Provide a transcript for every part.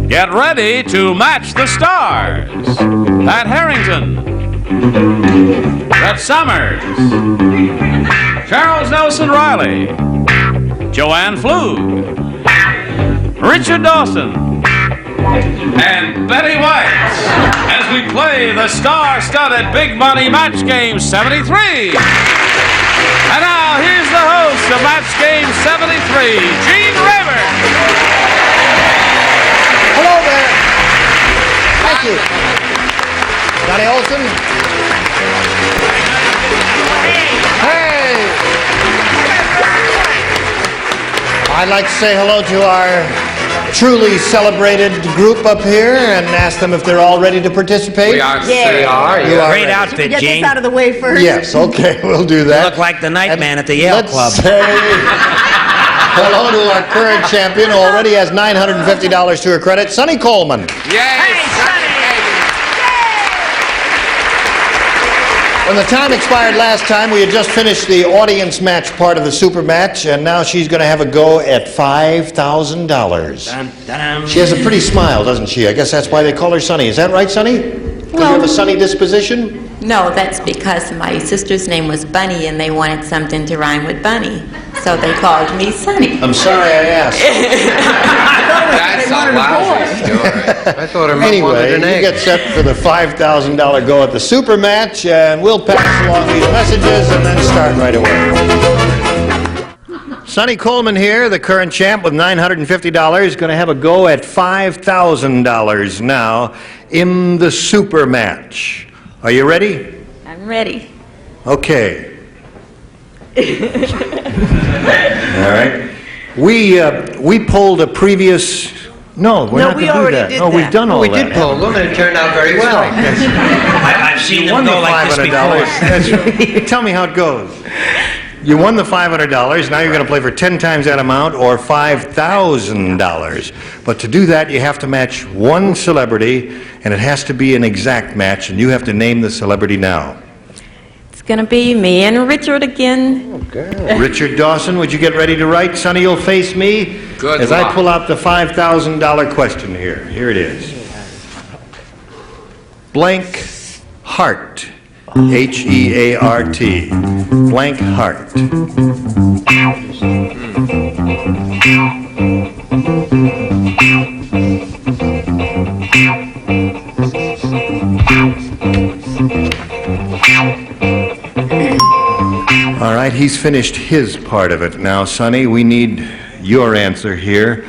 Get ready to match the stars. At Harrington, Brett Summers, Charles Nelson Reilly, Joanne Pflug, Richard Dawson, and Betty White as we play the star-studded Big Money Match Game 73. And now, here's the host of Match Game 73, Gene Rayburn. Hello there. Thank you. Johnny Olson. Hey. I'd like to say hello to our truly celebrated group up here and ask them if they're all ready to participate. We are. Yeah. We are. You are Great ready. outfit, Get Gene. this out of the way first. Yes, okay, we'll do You that. look like the night And man at the Yale let's Club. Say hello to our current champion who already has $950 to her credit, Sonny Coleman. Yay! When the time expired last time, we had just finished the audience match part of the super match, and now she's going to have a go at $5,000. Dun, dun. She has a pretty smile, doesn't she? I guess that's why they call her Sonny. Is that right, Sonny? Because you have a sunny disposition? No, that's because my sister's name was Bunny and they wanted something to rhyme with Bunny. So they called me Sonny. I'm sorry I asked. That's a lousy story. I thought her mom wanted Anyway, an you egg. get set for the $5,000 go at the super match, and we'll pass along these messages and then start right away. Sonny Coleman here, the current champ with $950, going to have a go at $5,000 now in the super match. Are you ready? I'm ready. Okay. All right. We polled a previous. No, we're not we going to do already that. did No, we've that. done all We that. did poll them, and it turned out very well. I've seen them won go the like this $500. before. Tell me how it goes. You won the $500. Now you're going to play for 10 times that amount or $5,000. But to do that, you have to match one celebrity, and it has to be an exact match, and you have to name the celebrity now. It's going to be me and Richard again. Richard Dawson, would you get ready to write? Sonny, you'll face me Good as luck. I pull out the $5,000 question here. Here it is. Blank heart. H-E-A-R-T. Blank heart. All right, he's finished his part of it. Now, Sonny, we need your answer here.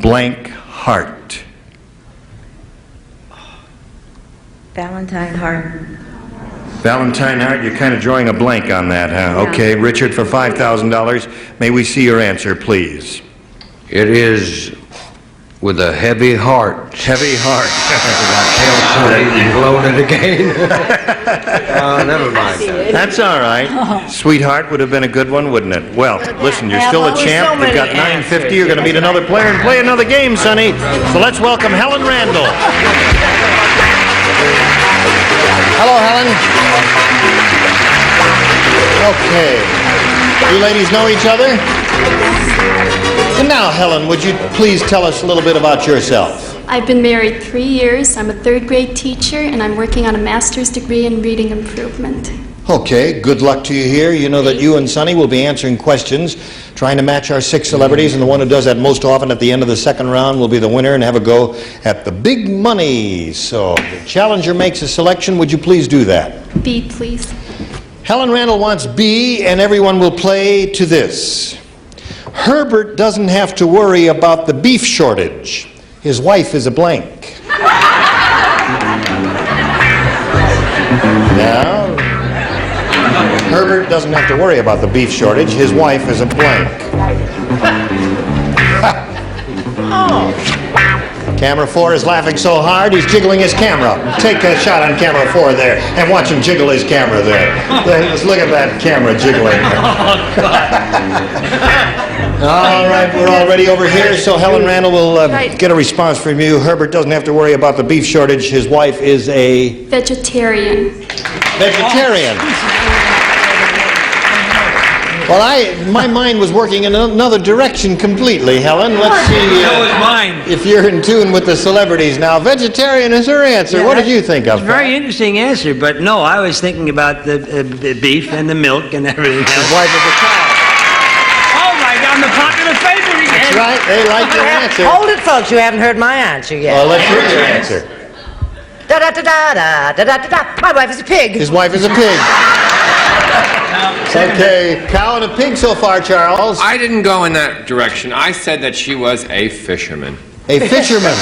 Blank heart. Valentine Hart. Valentine Hart, you're kind of drawing a blank on that, huh? Yeah. Okay, Richard, for $5,000, may we see your answer, please? It is with a heavy heart. Heavy heart. You blown it again. Oh, never mind. That's all right. Sweetheart would have been a good one, wouldn't it? Well, listen, you're still a Well, champ. so You've got many $950. You're going to meet another player and play another game, Sonny. So let's welcome Helen Randall. Hello, Helen. Okay. You ladies know each other? And now, Helen, would you please tell us a little bit about yourself? I've been married 3 years. I'm a third grade teacher, and I'm working on a master's degree in reading improvement. Okay, good luck to you here. You know that you and Sonny will be answering questions, trying to match our 6 celebrities, and the one who does that most often at the end of the second round will be the winner and have a go at the big money. So, the challenger makes a selection. Would you please do that? B, please. Helen Randall wants B, and everyone will play to this. Herbert doesn't have to worry about the beef shortage. His wife is a blank. Now, Herbert doesn't have to worry about the beef shortage. His wife is a blank. Camera 4 is laughing so hard, he's jiggling his camera. Take a shot on camera 4 there, and watch him jiggle his camera there. Let's look at that camera jiggling. All right, we're all ready over here, so Helen Randall will get a response from you. Herbert doesn't have to worry about the beef shortage. His wife is a... Vegetarian. vegetarian. Well, my mind was working in another direction completely, Helen. Let's see. So is mine. if you're in tune with the celebrities. Now, vegetarian is her answer. What did you think of? Very interesting answer, but no, I was thinking about the beef and the milk and everything else. His wife is a cow. Oh my God, I'm the popular favorite again. That's right. They like your answer. Hold it, folks. You haven't heard my answer yet. Well, let's hear your answer. Da da da da da da da da. My wife is a pig. His wife is a pig. Okay, cow and a pig so far, Charles. I didn't go in that direction. I said that she was a fisherman. A fisherman.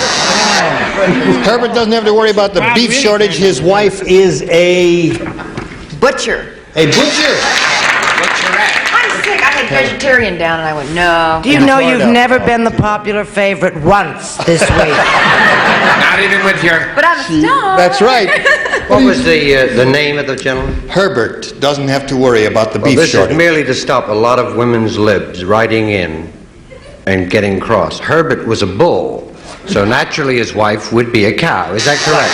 Herbert doesn't have to worry about the beef shortage. His wife is a Butcher. A butcher. Butcherette. I'm sick. I had vegetarian down, and I went, no. Do you And know Florida. you've never been the popular favorite once this week? Not even with your... But I'm a star. That's right. What was the name of the gentleman? Herbert doesn't have to worry about the beef This shortage. is merely to stop a lot of women's libs writing in and getting cross. Herbert was a bull, so naturally his wife would be a cow. Is that correct?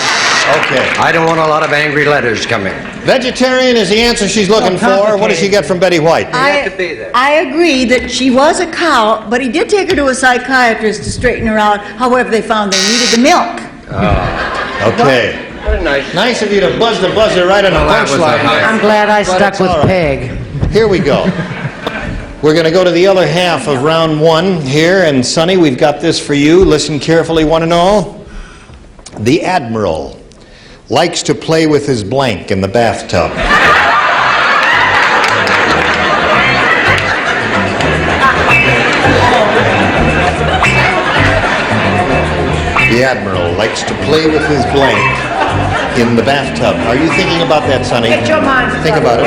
Okay. I don't want a lot of angry letters coming. Vegetarian is the answer she's looking for. What does she get from Betty White? have to be there. I agree that she was a cow, but he did take her to a psychiatrist to straighten her out. However, they found they needed the milk. Okay. Very nice. Nice of you to buzz the buzzer right on the that was a punchline. high- I'm glad I But stuck it's with all right. pig. Here we go. We're going to go to the other half of round one here. And Sonny, we've got this for you. Listen carefully, one and all. The Admiral likes to play with his blank in the bathtub. The Admiral likes to play with his blank in the bathtub. Are you thinking about that, Sonny? Get your mind Think about it.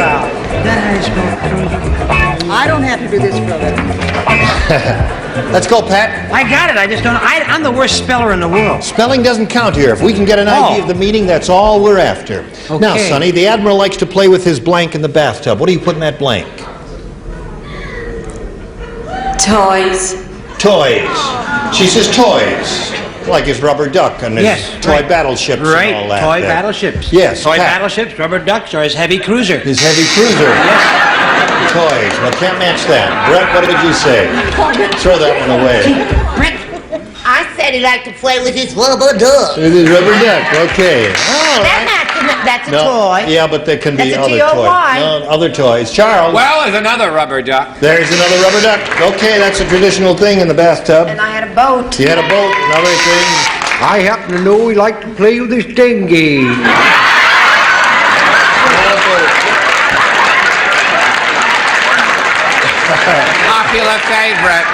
I don't have to do this for a living. Let's go, Pat. I got it. I just don't. I'm the worst speller in the world. Spelling doesn't count here. If we can get an idea of the meaning, that's all we're after. Now, Okay. Sonny, the Admiral likes to play with his blank in the bathtub. What do you put in that blank? Toys. Toys. She says toys. Like his rubber duck and his Yes, toy right. battleships Right. and all that. Toy there. battleships. Yes, Toy Pat. battleships, rubber ducks, or his heavy cruiser. His heavy cruiser. Toys. Well, can't match that. Brett, what did you say? Throw that one away. I said he liked to play with his rubber duck. It is rubber duck. Okay. All right. That's a No, toy. yeah, but there can be That's a other T-O-Y. toys. No, other toys. Charles. Well, there's another rubber duck. There's another rubber duck. Okay, that's a traditional thing in the bathtub. And I had a boat. You had a boat, another thing. I happen to know he liked to play with his dinghy. Popular favorite.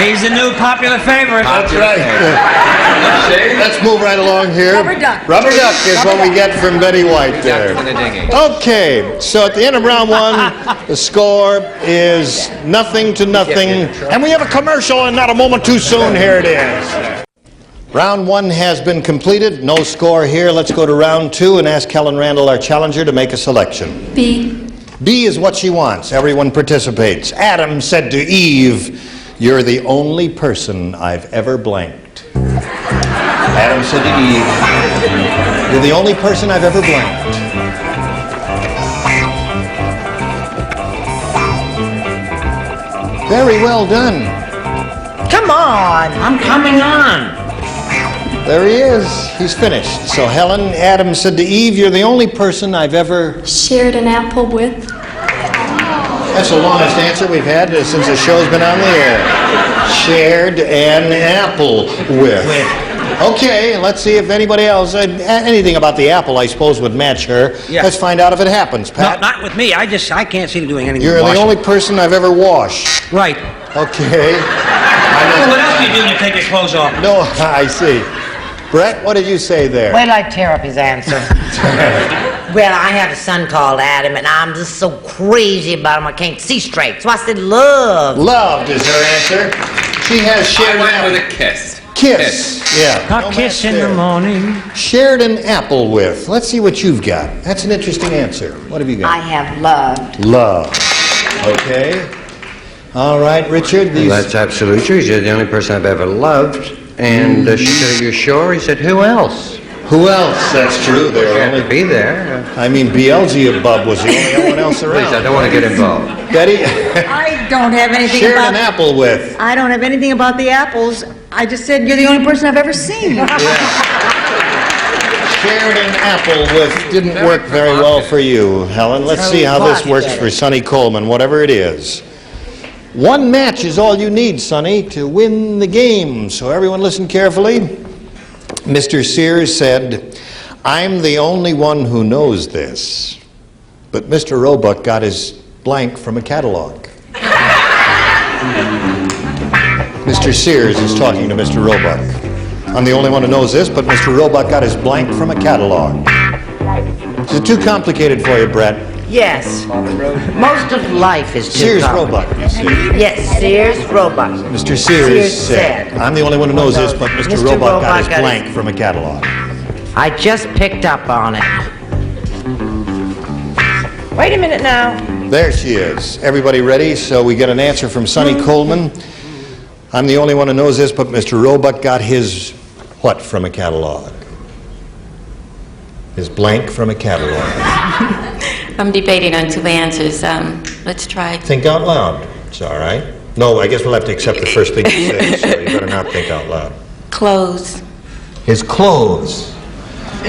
He's the new popular favorite. That's right. Let's move right along here. Rubber duck. Rubber duck is what we get from Betty White there. Duck in the dinghy. Okay, so at the end of round one, the score is 0-0, and we have a commercial and not a moment too soon. Here it is. Round one has been completed. No score here. Let's go to round two and ask Helen Randall, our challenger, to make a selection. B. B is what she wants. Everyone participates. Adam said to Eve, "You're the only person I've ever blanked." Adam said to Eve, "You're the only person I've ever blanked." Very well done. Come on. I'm coming on. There he is. He's finished. So Helen, Adam said to Eve, "You're the only person I've ever..." Shared an apple with. That's the longest answer we've had since the show's been on the air. Shared an apple with. Okay, let's see if anybody else, anything about the apple, I suppose, would match her. Yeah. Let's find out if it happens, No, Pat. not with me. I can't see him doing anything. You're with the washing. only person I've ever washed. Right. Okay. Well, what else do you do when you take your clothes off? No, I see. Brett, what did you say there? Wait till I tear up his answer. Well, I have a son called Adam, and I'm just so crazy about him I can't see straight. So I said love. Loved is her answer. She has shared I an went apple. with a kiss. Kiss. Yeah. A no kiss match in the there. morning. Shared an apple with. Let's see what you've got. That's an interesting answer. What have you got? I have loved. Love. Okay. All right, Richard. These... That's absolutely true. You're the only person I've ever loved. And she said, "Are you sure?" He said, "Who else?" Who else? That's true. They were Had to only... be there. I mean, Beelzebub was the only one else around. Please, I don't want to get involved. Betty? I don't have anything Shared about... an apple with. I don't have anything about the apples. I just said you're the only person I've ever seen. Shared an apple with didn't work very well for you, Helen. Let's see how this works for Sonny Coleman, whatever it is. One match is all you need, Sonny, to win the game. So everyone listen carefully. Mr. Sears said, "I'm the only one who knows this." But Mr. Roebuck got his blank from a catalog. Mr. Sears is talking to Mr. Roebuck. "I'm the only one who knows this, but Mr. Roebuck got his blank from a catalog." Is it too complicated for you, Brett? Yes. Most of life is too Sears complicated. Roebuck, you see. Yes, Sears Roebuck. Mr. Sears said, "I'm the only one who knows this, but Mr. Roebuck got his blank from a catalog." I just picked up on it. Wait a minute now. There she is. Everybody ready? So we get an answer from Sonny Coleman. "I'm the only one who knows this, but Mr. Roebuck got his what from a catalog?" His blank from a catalog. I'm debating on two answers. Let's try. Think out loud. It's all right. No, I guess we'll have to accept the first thing you say, so you better not think out loud. Clothes. His clothes.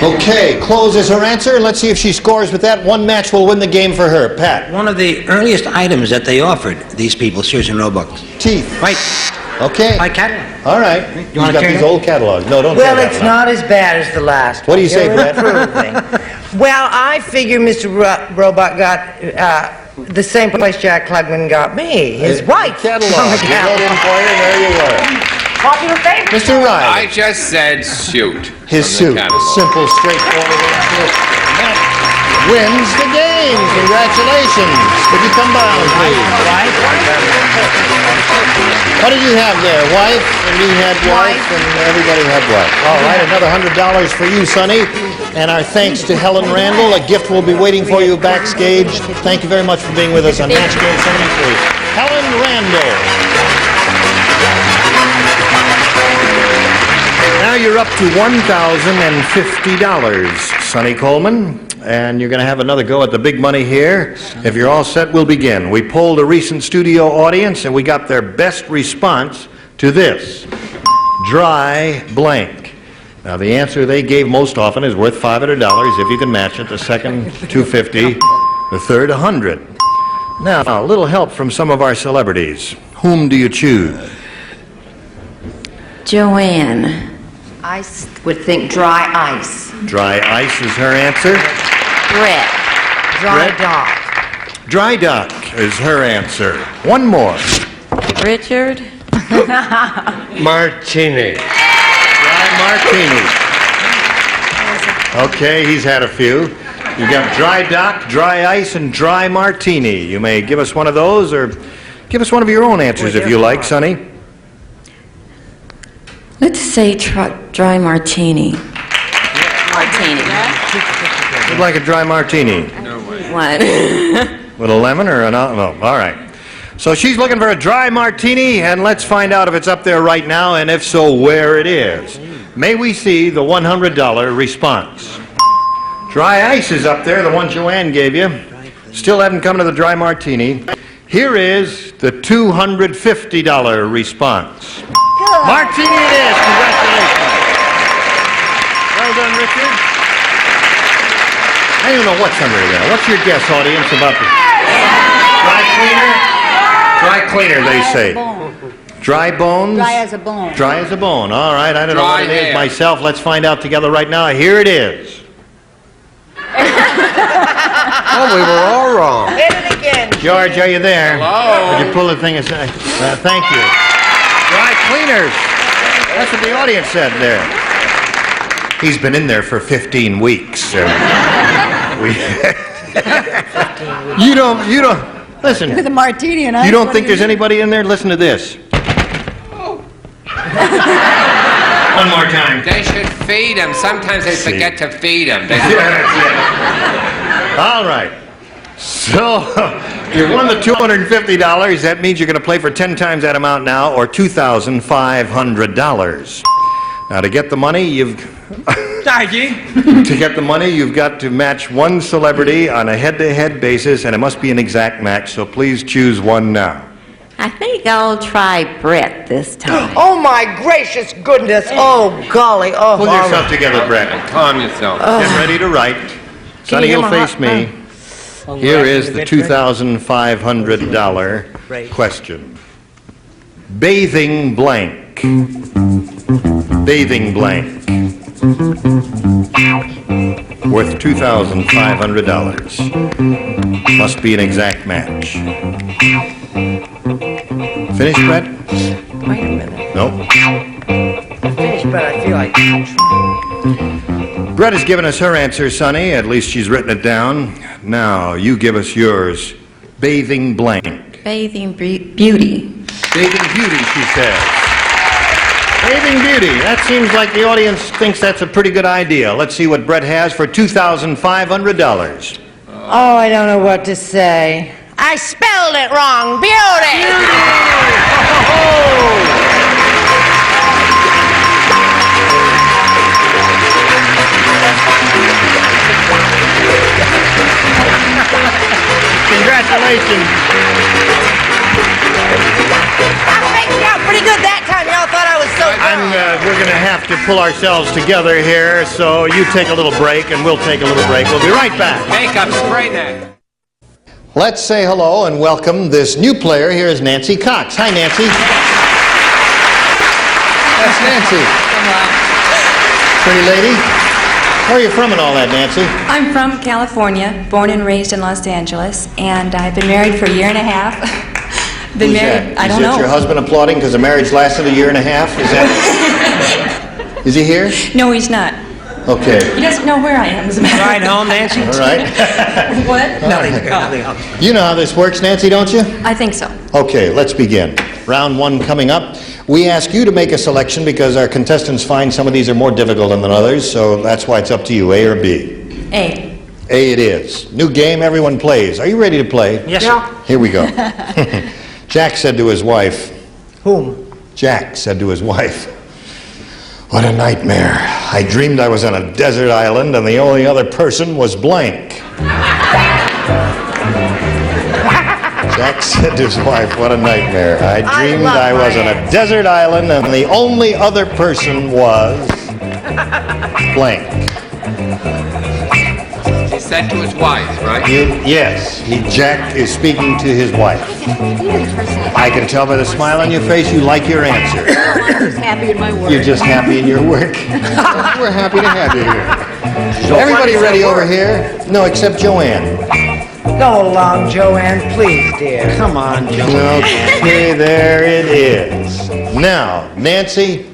Okay, clothes is her answer. Let's see if she scores with that. One match will win the game for her. Pat. One of the earliest items that they offered, these people, Sears and Roebuck. Teeth. Right. Okay. My catalog. All right. You want got to turn these it? old catalogs. No, don't Well, say that it's loud. not as bad as the last one. What do you say, You're Brett? improving. Well, I figure Mr. Roebuck got the same place Jack Klugman got me, his wife. Catalog. From the You wrote in for you, there you were. Popular favorite. Mr. Reilly. I just said suit. His from the suit. catalog. Simple, straightforward answer. That wins the game. Congratulations. Could you come down, please? What did you have there? Wife, and you had wife, and everybody had wife. All right, another $100 for you, Sonny. And our thanks to Helen Randall. A gift will be waiting for you backstage. Thank you very much for being with us on Match Game 73. Helen Randall. Now you're up to $1,050, Sonny Coleman. And you're going to have another go at the big money here. If you're all set, we'll begin. We polled a recent studio audience, and we got their best response to this. Dry blank. Now, the answer they gave most often is worth $500 if you can match it. The second, $250. The third, $100. Now, a little help from some of our celebrities. Whom do you choose? Joanne. I would think dry ice. Dry ice is her answer. Brett. Dry Brett? dog. Dry duck is her answer. One more. Richard. Martini. Dry martini. Okay, he's had a few. You got dry duck, dry ice, and dry martini. You may give us one of those, or give us one of your own answers if you like, Sonny. Let's say dry martini. Martini. You'd like a dry martini? One. With a lemon or an olive? No, all right. So she's looking for a dry martini, and let's find out if it's up there right now, and if so, where it is. May we see the $100 response? Dry ice is up there, the one Joanne gave you. Still haven't come to the dry martini. Here is the $250 response. Martini it is. Congratulations. Well done, Richard. I don't know what's under there. What's your guess, audience, about the dry cleaner? Dry cleaner, they say. Dry bones? Dry as a bone. Dry as a bone. All right, I don't know Dry what it is hair. myself. Let's find out together right now. Here it is. Oh, we were all wrong. Hit it again. George, are you there? Hello? Would you pull the thing aside? Thank you. Dry cleaners. That's what the audience said there. He's been in there for 15 weeks. You don't, listen. With a martini and ice. You don't what think do there's anybody in there? Listen to this. One more time. They should feed them. Sometimes they forget to feed them. All right. So, you won the $250. That means you're going to play for 10 times that amount now, or $2,500. Now, to get the money, you've got to match one celebrity on a head-to-head basis, and it must be an exact match, so please choose one now. I think I'll try Brett this time. Oh, my gracious goodness. Oh, golly. Oh, Pull yourself together, Brett. Calm yourself. Get ready to write. Sonny, you'll face me. Here is the $2,500 question. Bathing blank. Bathing blank. Worth $2,500. Must be an exact match. Finished, Brett? Wait a minute. Nope. Finished, but I feel like... Brett has given us her answer, Sonny. At least she's written it down. Now, you give us yours. Bathing blank. Bathing beauty. Bathing beauty, she says. Bathing beauty. That seems like the audience thinks that's a pretty good idea. Let's see what Brett has for $2,500. Oh, I don't know what to say. I spelled it wrong. Beauty! Congratulations. I faked it out pretty good that time. Y'all thought I was so We're going to have to pull ourselves together here, so you take a little break, and we'll take a little break. We'll be right back. Makeup, spray that. Let's say hello and welcome this new player. Here is Nancy Cox. Hi, Nancy. That's Nancy. Pretty lady. Where are you from and all that, Nancy? I'm from California, born and raised in Los Angeles, and I've been married for a year and a half. Been Who's married, that? I don't Is know. that your husband applauding because the marriage lasted a year and a half? Is that... Is he here? No, he's not. Okay. He doesn't know where I am, as a matter of Ride home, Nancy? All right. What? Nothing. Nothing else. You know how this works, Nancy, don't you? I think so. Okay, let's begin. Round one coming up. We ask you to make a selection because our contestants find some of these are more difficult than others, so that's why it's up to you, A or B. A. A it is. New game, everyone plays. Are you ready to play? Yes, sir. Here we go. Jack said to his wife. Whom? Jack said to his wife, "What a nightmare. I dreamed I was on a desert island and the only other person was blank." Jack said to his wife, "What a nightmare. I dreamed I was on a desert island and the only other person was blank." He said to his wife, right? Yes, Jack is speaking to his wife. I can tell by the smile on your face you like your answer. I'm just happy in my work. You're just happy in your work. We're happy to have you here. Everybody ready over here? No, except Joanne. Go along, Joanne, please, dear. Come on, Joe. Okay, there it is. Now, Nancy,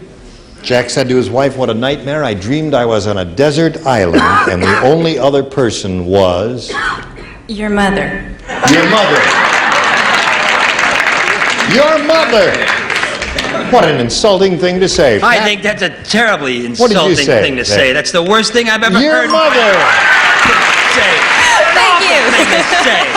Jack said to his wife, "What a nightmare. I dreamed I was on a desert island and the only other person was..." Your mother. Your mother. Your mother. What an insulting thing to say. I think that's a terribly What did you insulting say? thing to say. That's the worst thing I've ever Your heard. mother. Thank you.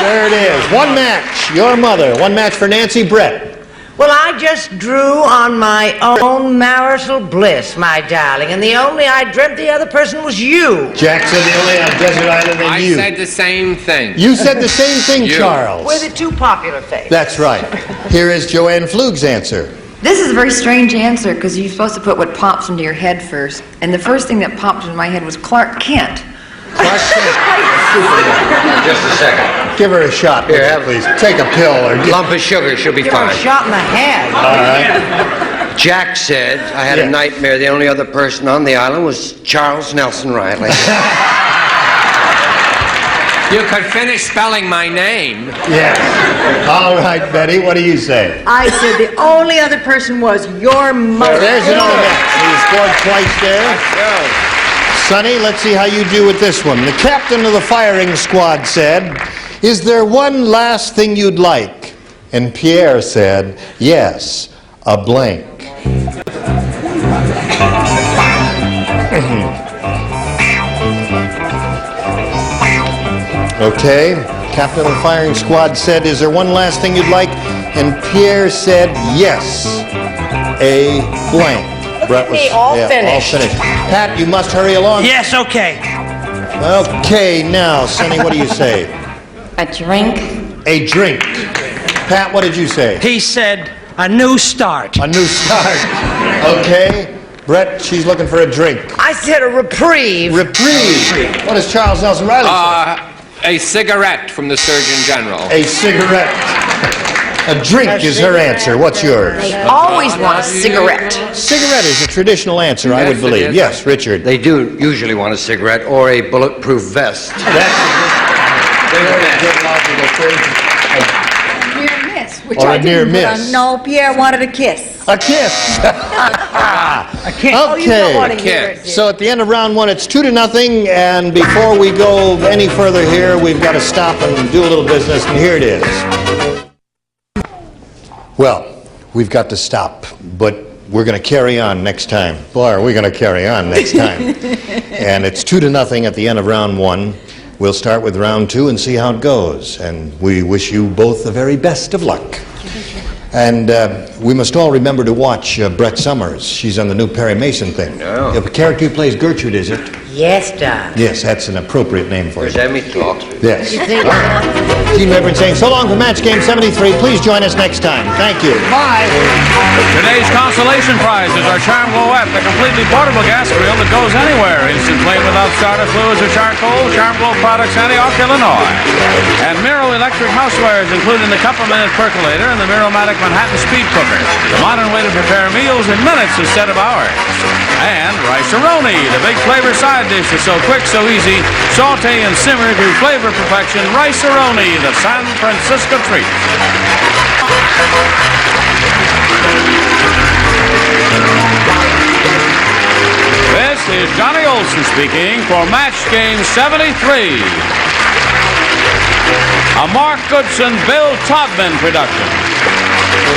There it is. One match. Your mother. One match for Nancy. Brett. Well, I just drew on my own marital bliss, my darling, and the only I dreamt the other person was you. Jack said the only on desert island than I you. said the same thing. You said the same thing, You. Charles. We're the two popular faces. That's right. Here is Joanne Pflug's answer. This is a very strange answer because you're supposed to put what pops into your head first. And the first thing that popped into my head was Clark Kent. Just a second. Give her a shot, Here, have please. Take a pill or Lump of sugar, she'll be Give her a fine. shot in the head. All right. Jack said, I had a nightmare. The only other person on the island was Charles Nelson Reilly. You could finish spelling my name. Yes. All right, Betty, what do you say? I said the only other person was your mother. There's another match. You scored twice there. Sonny, let's see how you do with this one. The captain of the firing squad said, "Is there one last thing you'd like?" And Pierre said, "Yes, a blank." Okay, captain of the firing squad said, "Is there one last thing you'd like?" And Pierre said, "Yes, a blank." Brett was all all finished. finished. Pat, you must hurry along. Yes, okay. Okay, now, Sonny, what do you say? A drink. A drink. Pat, what did you say? He said a new start. A new start. Okay. Brett, she's looking for a drink. I said a reprieve. Reprieve. What does Charles Nelson Reilly say? A cigarette from the Surgeon General. A cigarette. A drink is her answer. What's yours? They always want a cigarette. Cigarette is a traditional answer, I would Yes, it believe. is. Yes, Richard. They do usually want a cigarette or a bulletproof vest. Near miss, which Or I a near didn't put on. miss. No, Pierre wanted a kiss. A kiss. Oh, you don't want to hear it. Kiss. So at the end of round one, it's 2-0, and before we go any further here, we've got to stop and do a little business, and here it is. Well, we've got to stop, but we're going to carry on next time. Boy, are we going to carry on next time. And it's 2-0 at the end of round one. We'll start with round two and see how it goes. And we wish you both the very best of luck. And we must all remember to watch Brett Summers. She's on the new Perry Mason thing. Oh. The character who plays Gertrude, is it? Yes, Doc. Yes, that's an appropriate name for There's it. Emmy talk. Yes. You think Gene Reverend saying so long for Match Game 73. Please join us next time. Thank you. Bye. Today's consolation prize is our Charm Glow-Ette, the completely portable gas grill that goes anywhere. Instant flame without starter fluids or charcoal. Charm Glow products, Antioch, Illinois. And Miro electric housewares, including the Cup-A-Minute percolator and the Miromatic Manhattan speed cooker. The modern way to prepare meals in minutes instead of hours. And Rice-A-Roni, the big flavor side dish is so quick, so easy. Saute and simmer to flavor perfection. Rice-A-Roni, the San Francisco treat. This is Johnny Olson speaking for Match Game 73. A Mark Goodson, Bill Todman production.